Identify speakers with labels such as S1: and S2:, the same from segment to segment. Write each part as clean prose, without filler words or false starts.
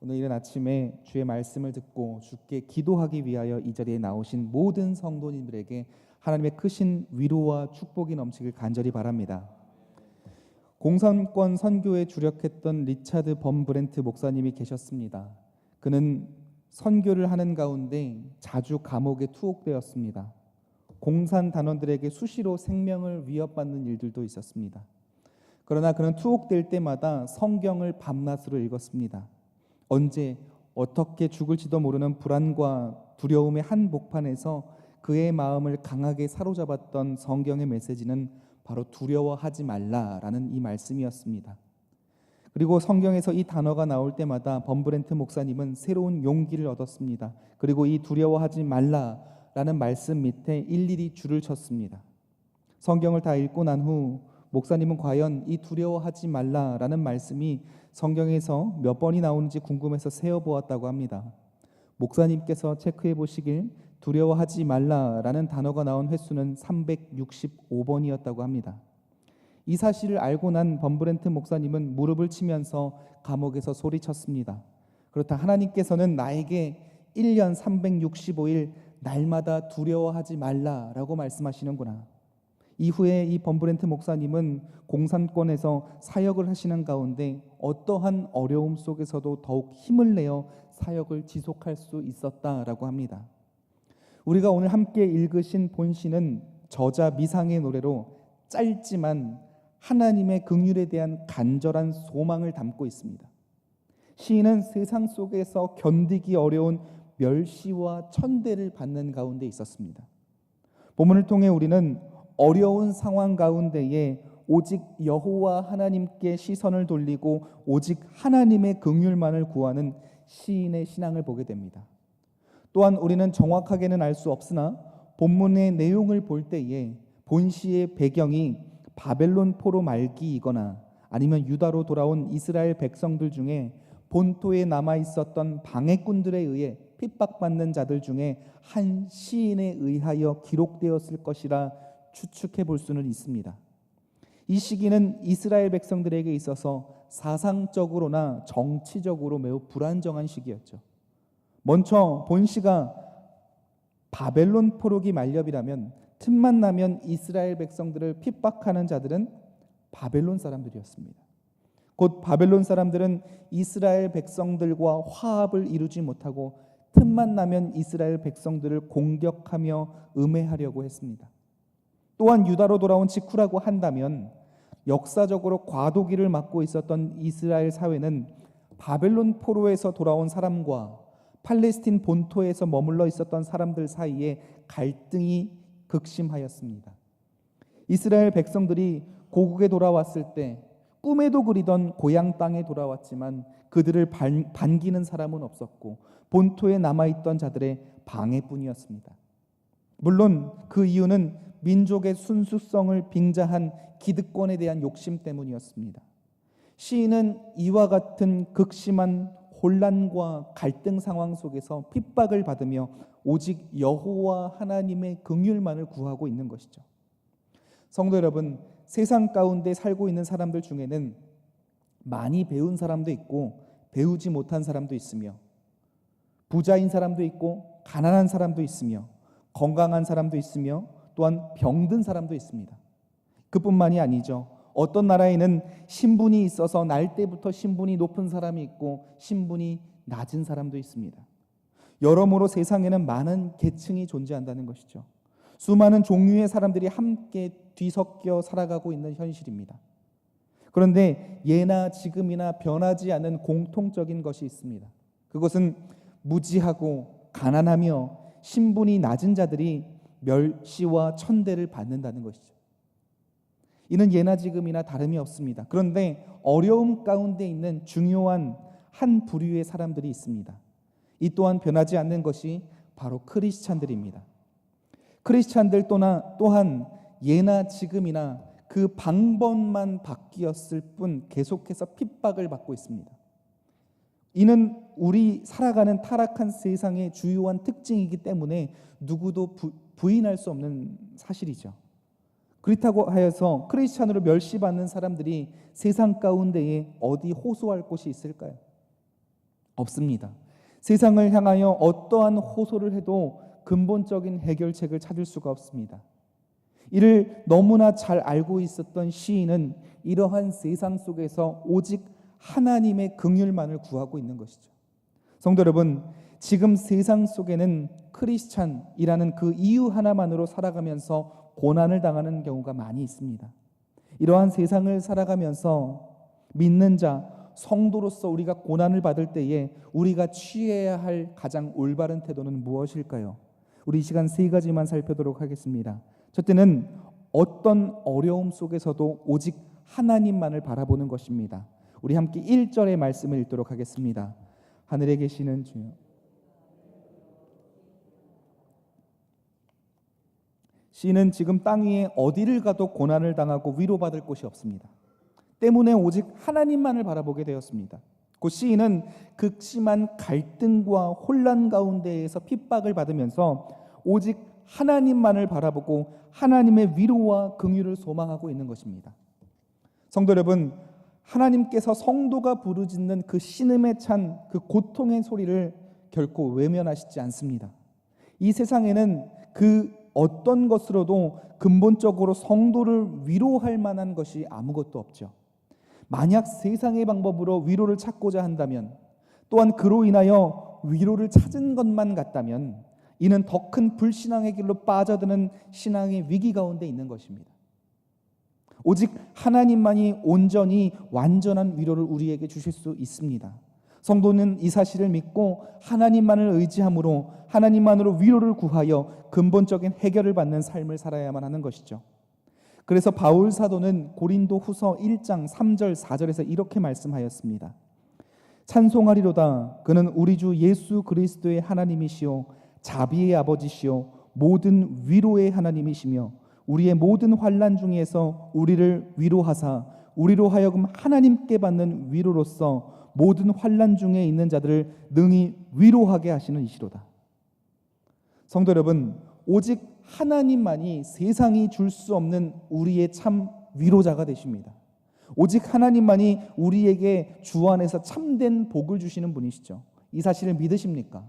S1: 오늘 이른 아침에 주의 말씀을 듣고 주께 기도하기 위하여 이 자리에 나오신 모든 성도님들에게 하나님의 크신 위로와 축복이 넘치길 간절히 바랍니다. 공산권 선교에 주력했던 리차드 범브렌트 목사님이 계셨습니다. 그는 선교를 하는 가운데 자주 감옥에 투옥되었습니다. 공산 단원들에게 수시로 생명을 위협받는 일들도 있었습니다. 그러나 그는 투옥될 때마다 성경을 밤낮으로 읽었습니다. 언제 어떻게 죽을지도 모르는 불안과 두려움의 한복판에서 그의 마음을 강하게 사로잡았던 성경의 메시지는 바로 두려워하지 말라라는 이 말씀이었습니다. 그리고 성경에서 이 단어가 나올 때마다 범브렌트 목사님은 새로운 용기를 얻었습니다. 그리고 이 두려워하지 말라라는 말씀 밑에 일일이 줄을 쳤습니다. 성경을 다 읽고 난 후 목사님은 과연 이 두려워하지 말라라는 말씀이 성경에서 몇 번이 나오는지 궁금해서 세어보았다고 합니다. 목사님께서 체크해 보시길 두려워하지 말라라는 단어가 나온 횟수는 365번이었다고 합니다. 이 사실을 알고 난 범브렌트 목사님은 무릎을 치면서 감옥에서 소리쳤습니다. 그렇다, 하나님께서는 나에게 1년 365일 날마다 두려워하지 말라라고 말씀하시는구나. 이후에 이 범브렌트 목사님은 공산권에서 사역을 하시는 가운데 어떠한 어려움 속에서도 더욱 힘을 내어 사역을 지속할 수 있었다라고 합니다. 우리가 오늘 함께 읽으신 본시는 저자 미상의 노래로 짧지만 하나님의 긍휼에 대한 간절한 소망을 담고 있습니다. 시인은 세상 속에서 견디기 어려운 멸시와 천대를 받는 가운데 있었습니다. 본문을 통해 우리는 어려운 상황 가운데에 오직 여호와 하나님께 시선을 돌리고 오직 하나님의 긍휼만을 구하는 시인의 신앙을 보게 됩니다. 또한 우리는 정확하게는 알 수 없으나 본문의 내용을 볼 때에 본시의 배경이 바벨론 포로 말기이거나 아니면 유다로 돌아온 이스라엘 백성들 중에 본토에 남아 있었던 방해꾼들에 의해 핍박받는 자들 중에 한 시인에 의하여 기록되었을 것이라 추측해 볼 수는 있습니다. 이 시기는 이스라엘 백성들에게 있어서 사상적으로나 정치적으로 매우 불안정한 시기였죠. 먼저 본시가 바벨론 포로기 말렵이라면 틈만 나면 이스라엘 백성들을 핍박하는 자들은 바벨론 사람들이었습니다. 곧 바벨론 사람들은 이스라엘 백성들과 화합을 이루지 못하고 틈만 나면 이스라엘 백성들을 공격하며 음해하려고 했습니다. 또한 유다로 돌아온 직후라고 한다면 역사적으로 과도기를 맡고 있었던 이스라엘 사회는 바벨론 포로에서 돌아온 사람과 팔레스틴 본토에서 머물러 있었던 사람들 사이에 갈등이 극심하였습니다. 이스라엘 백성들이 고국에 돌아왔을 때 꿈에도 그리던 고향 땅에 돌아왔지만 그들을 반기는 사람은 없었고 본토에 남아있던 자들의 방해뿐이었습니다. 물론 그 이유는 민족의 순수성을 빙자한 기득권에 대한 욕심 때문이었습니다. 시인은 이와 같은 극심한 혼란과 갈등 상황 속에서 핍박을 받으며 오직 여호와 하나님의 긍휼만을 구하고 있는 것이죠. 성도 여러분, 세상 가운데 살고 있는 사람들 중에는 많이 배운 사람도 있고 배우지 못한 사람도 있으며 부자인 사람도 있고 가난한 사람도 있으며 건강한 사람도 있으며 또한 병든 사람도 있습니다. 그뿐만이 아니죠. 어떤 나라에는 신분이 있어서 날 때부터 신분이 높은 사람이 있고 신분이 낮은 사람도 있습니다. 여러모로 세상에는 많은 계층이 존재한다는 것이죠. 수많은 종류의 사람들이 함께 뒤섞여 살아가고 있는 현실입니다. 그런데 예나 지금이나 변하지 않는 공통적인 것이 있습니다. 그것은 무지하고 가난하며 신분이 낮은 자들이 멸시와 천대를 받는다는 것이죠. 이는 예나 지금이나 다름이 없습니다. 그런데 어려움 가운데 있는 중요한 한 부류의 사람들이 있습니다. 이 또한 변하지 않는 것이 바로 크리스찬들입니다. 크리스찬들 또한 예나 지금이나 그 방법만 바뀌었을 뿐 계속해서 핍박을 받고 있습니다. 이는 우리 살아가는 타락한 세상의 주요한 특징이기 때문에 누구도 부인할 수 없는 사실이죠. 그렇다고 하여서 크리스찬으로 멸시받는 사람들이 세상 가운데에 어디 호소할 곳이 있을까요? 없습니다. 세상을 향하여 어떠한 호소를 해도 근본적인 해결책을 찾을 수가 없습니다. 이를 너무나 잘 알고 있었던 시인은 이러한 세상 속에서 오직 하나님의 긍휼만을 구하고 있는 것이죠. 성도 여러분, 지금 세상 속에는 크리스찬이라는 그 이유 하나만으로 살아가면서 고난을 당하는 경우가 많이 있습니다. 이러한 세상을 살아가면서 믿는 자, 성도로서 우리가 고난을 받을 때에 우리가 취해야 할 가장 올바른 태도는 무엇일까요? 우리 이 시간 세 가지만 살펴보도록 하겠습니다. 첫째는 어떤 어려움 속에서도 오직 하나님만을 바라보는 것입니다. 우리 함께 1절의 말씀을 읽도록 하겠습니다. 하늘에 계시는 주여, 시인은 지금 땅 위에 어디를 가도 고난을 당하고 위로받을 곳이 없습니다. 때문에 오직 하나님만을 바라보게 되었습니다. 그 시인은 극심한 갈등과 혼란 가운데에서 핍박을 받으면서 오직 하나님만을 바라보고 하나님의 위로와 긍휼을 소망하고 있는 것입니다. 성도 여러분, 하나님께서 성도가 부르짖는 그 신음에 찬 그 고통의 소리를 결코 외면하시지 않습니다. 이 세상에는 그 어떤 것으로도 근본적으로 성도를 위로할 만한 것이 아무것도 없죠. 만약 세상의 방법으로 위로를 찾고자 한다면, 또한 그로 인하여 위로를 찾은 것만 같다면 이는 더 큰 불신앙의 길로 빠져드는 신앙의 위기 가운데 있는 것입니다. 오직 하나님만이 온전히 완전한 위로를 우리에게 주실 수 있습니다. 성도는 이 사실을 믿고 하나님만을 의지함으로 하나님만으로 위로를 구하여 근본적인 해결을 받는 삶을 살아야만 하는 것이죠. 그래서 바울 사도는 고린도 후서 1장 3절 4절에서 이렇게 말씀하였습니다. 찬송하리로다. 그는 우리 주 예수 그리스도의 하나님이시요 자비의 아버지시요 모든 위로의 하나님이시며 우리의 모든 환난 중에서 우리를 위로하사 우리로 하여금 하나님께 받는 위로로서 모든 환난 중에 있는 자들을 능히 위로하게 하시는 이시로다. 성도 여러분, 오직 하나님만이 세상이 줄 수 없는 우리의 참 위로자가 되십니다. 오직 하나님만이 우리에게 주 안에서 참된 복을 주시는 분이시죠. 이 사실을 믿으십니까?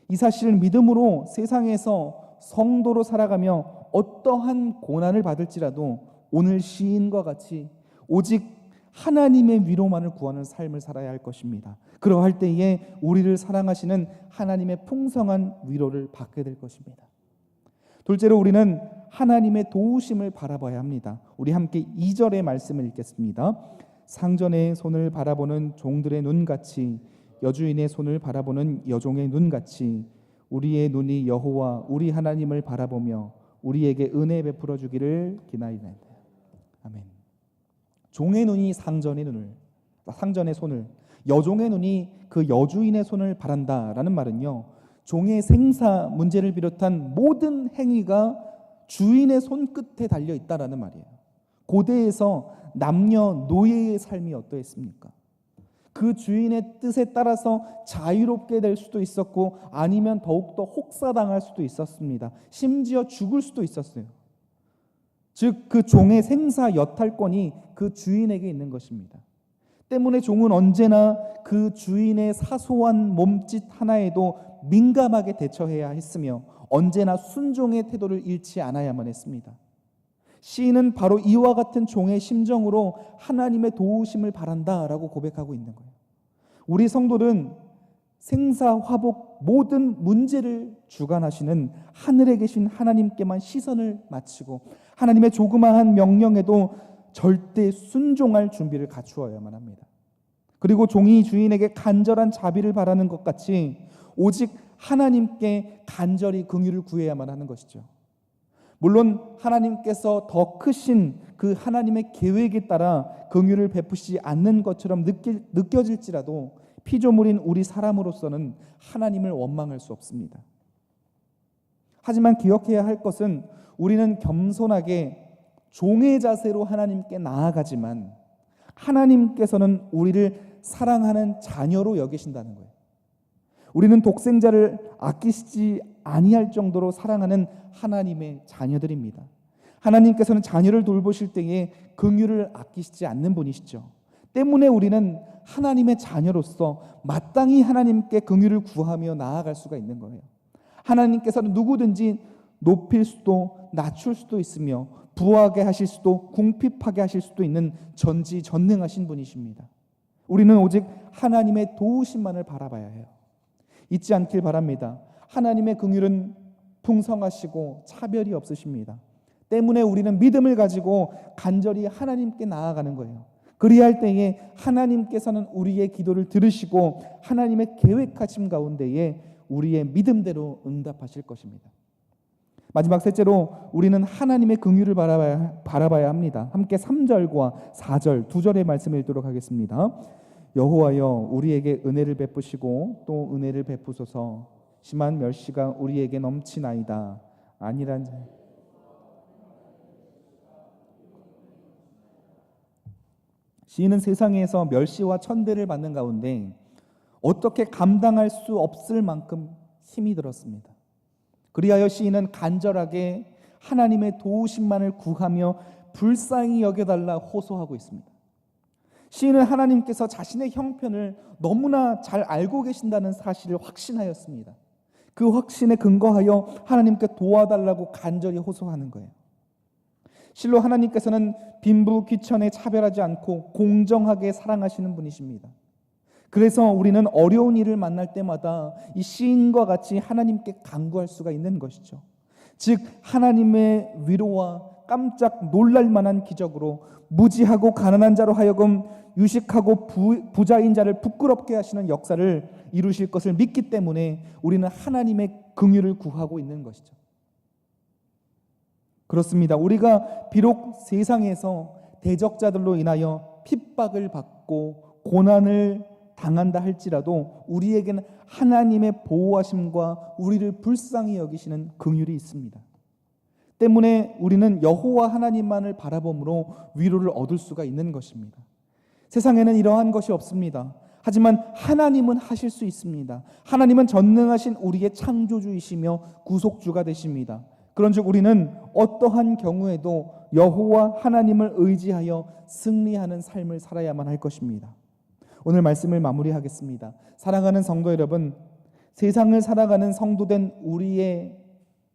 S1: 이 사실을 믿음으로 세상에서 성도로 살아가며 어떠한 고난을 받을지라도 오늘 시인과 같이 오직 하나님의 위로만을 구하는 삶을 살아야 할 것입니다. 그러할 때에 우리를 사랑하시는 하나님의 풍성한 위로를 받게 될 것입니다. 둘째로 우리는 하나님의 도우심을 바라봐야 합니다. 우리 함께 2절의 말씀을 읽겠습니다. 상전의 손을 바라보는 종들의 눈같이 여주인의 손을 바라보는 여종의 눈같이 우리의 눈이 여호와 우리 하나님을 바라보며 우리에게 은혜 베풀어 주기를 기나이나이다. 아멘. 종의 눈이 상전의 손을, 여종의 눈이 그 여주인의 손을 바란다라는 말은요, 종의 생사 문제를 비롯한 모든 행위가 주인의 손끝에 달려 있다라는 말이에요. 고대에서 남녀 노예의 삶이 어떠했습니까? 그 주인의 뜻에 따라서 자유롭게 될 수도 있었고 아니면 더욱더 혹사당할 수도 있었습니다. 심지어 죽을 수도 있었어요. 즉 그 종의 생사 여탈권이 그 주인에게 있는 것입니다. 때문에 종은 언제나 그 주인의 사소한 몸짓 하나에도 민감하게 대처해야 했으며 언제나 순종의 태도를 잃지 않아야만 했습니다. 시인은 바로 이와 같은 종의 심정으로 하나님의 도우심을 바란다라고 고백하고 있는 거예요. 우리 성도는 생사화복 모든 문제를 주관하시는 하늘에 계신 하나님께만 시선을 맞추고 하나님의 조그마한 명령에도 절대 순종할 준비를 갖추어야만 합니다. 그리고 종이 주인에게 간절한 자비를 바라는 것 같이 오직 하나님께 간절히 긍휼을 구해야만 하는 것이죠. 물론 하나님께서 더 크신 그 하나님의 계획에 따라 긍휼을 베푸시지 않는 것처럼 느껴질지라도 피조물인 우리 사람으로서는 하나님을 원망할 수 없습니다. 하지만 기억해야 할 것은 우리는 겸손하게 종의 자세로 하나님께 나아가지만 하나님께서는 우리를 사랑하는 자녀로 여기신다는 거예요. 우리는 독생자를 아끼시지 아니할 정도로 사랑하는 하나님의 자녀들입니다. 하나님께서는 자녀를 돌보실 때에 긍휼을 아끼시지 않는 분이시죠. 때문에 우리는 하나님의 자녀로서 마땅히 하나님께 긍휼을 구하며 나아갈 수가 있는 거예요. 하나님께서는 누구든지 높일 수도 낮출 수도 있으며 부하게 하실 수도 궁핍하게 하실 수도 있는 전지전능하신 분이십니다. 우리는 오직 하나님의 도우심만을 바라봐야 해요. 잊지 않길 바랍니다. 하나님의 긍휼은 풍성하시고 차별이 없으십니다. 때문에 우리는 믿음을 가지고 간절히 하나님께 나아가는 거예요. 그리할 때에 하나님께서는 우리의 기도를 들으시고 하나님의 계획하심 가운데에 우리의 믿음대로 응답하실 것입니다. 마지막 셋째로 우리는 하나님의 긍휼을 바라봐야 합니다. 함께 3절과 4절 두 절의 말씀을 읽도록 하겠습니다. 여호와여 우리에게 은혜를 베푸시고 또 은혜를 베푸소서. 심한 멸시가 우리에게 넘치나이다. 아니란 자 시인은 세상에서 멸시와 천대를 받는 가운데 어떻게 감당할 수 없을 만큼 힘이 들었습니다. 그리하여 시인은 간절하게 하나님의 도우심만을 구하며 불쌍히 여겨달라 호소하고 있습니다. 시인은 하나님께서 자신의 형편을 너무나 잘 알고 계신다는 사실을 확신하였습니다. 그 확신에 근거하여 하나님께 도와달라고 간절히 호소하는 거예요. 실로 하나님께서는 빈부 귀천에 차별하지 않고 공정하게 사랑하시는 분이십니다. 그래서 우리는 어려운 일을 만날 때마다 이 시인과 같이 하나님께 간구할 수가 있는 것이죠. 즉 하나님의 위로와 깜짝 놀랄 만한 기적으로 무지하고 가난한 자로 하여금 유식하고 부자인 자를 부끄럽게 하시는 역사를 이루실 것을 믿기 때문에 우리는 하나님의 긍휼을 구하고 있는 것이죠. 그렇습니다. 우리가 비록 세상에서 대적자들로 인하여 핍박을 받고 고난을 당한다 할지라도 우리에게는 하나님의 보호하심과 우리를 불쌍히 여기시는 긍휼이 있습니다. 때문에 우리는 여호와 하나님만을 바라봄으로 위로를 얻을 수가 있는 것입니다. 세상에는 이러한 것이 없습니다. 하지만 하나님은 하실 수 있습니다. 하나님은 전능하신 우리의 창조주이시며 구속주가 되십니다. 그런즉 우리는 어떠한 경우에도 여호와 하나님을 의지하여 승리하는 삶을 살아야만 할 것입니다. 오늘 말씀을 마무리하겠습니다. 사랑하는 성도 여러분, 세상을 살아가는 성도된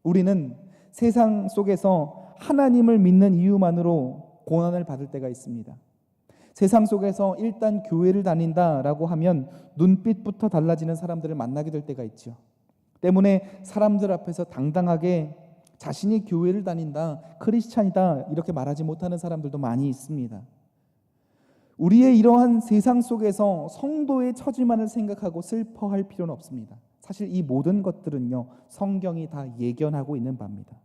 S1: 우리는 세상 속에서 하나님을 믿는 이유만으로 고난을 받을 때가 있습니다. 세상 속에서 일단 교회를 다닌다라고 하면 눈빛부터 달라지는 사람들을 만나게 될 때가 있죠. 때문에 사람들 앞에서 당당하게 자신이 교회를 다닌다, 크리스찬이다 이렇게 말하지 못하는 사람들도 많이 있습니다. 우리의 이러한 세상 속에서 성도의 처지만을 생각하고 슬퍼할 필요는 없습니다. 사실 이 모든 것들은요, 성경이 다 예견하고 있는 바입니다.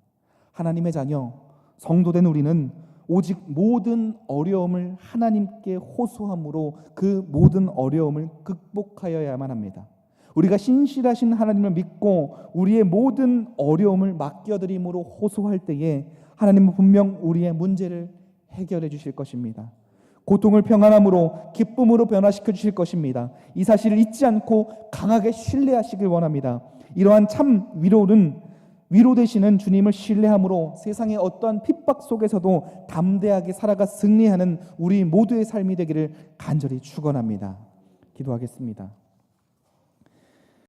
S1: 하나님의 자녀, 성도된 우리는 오직 모든 어려움을 하나님께 호소함으로 그 모든 어려움을 극복하여야만 합니다. 우리가 신실하신 하나님을 믿고 우리의 모든 어려움을 맡겨드림으로 호소할 때에 하나님은 분명 우리의 문제를 해결해 주실 것입니다. 고통을 평안함으로 기쁨으로 변화시켜 주실 것입니다. 이 사실을 잊지 않고 강하게 신뢰하시길 원합니다. 이러한 참 위로 되시는 주님을 신뢰함으로 세상의 어떠한 핍박 속에서도 담대하게 살아가 승리하는 우리 모두의 삶이 되기를 간절히 축원합니다. 기도하겠습니다.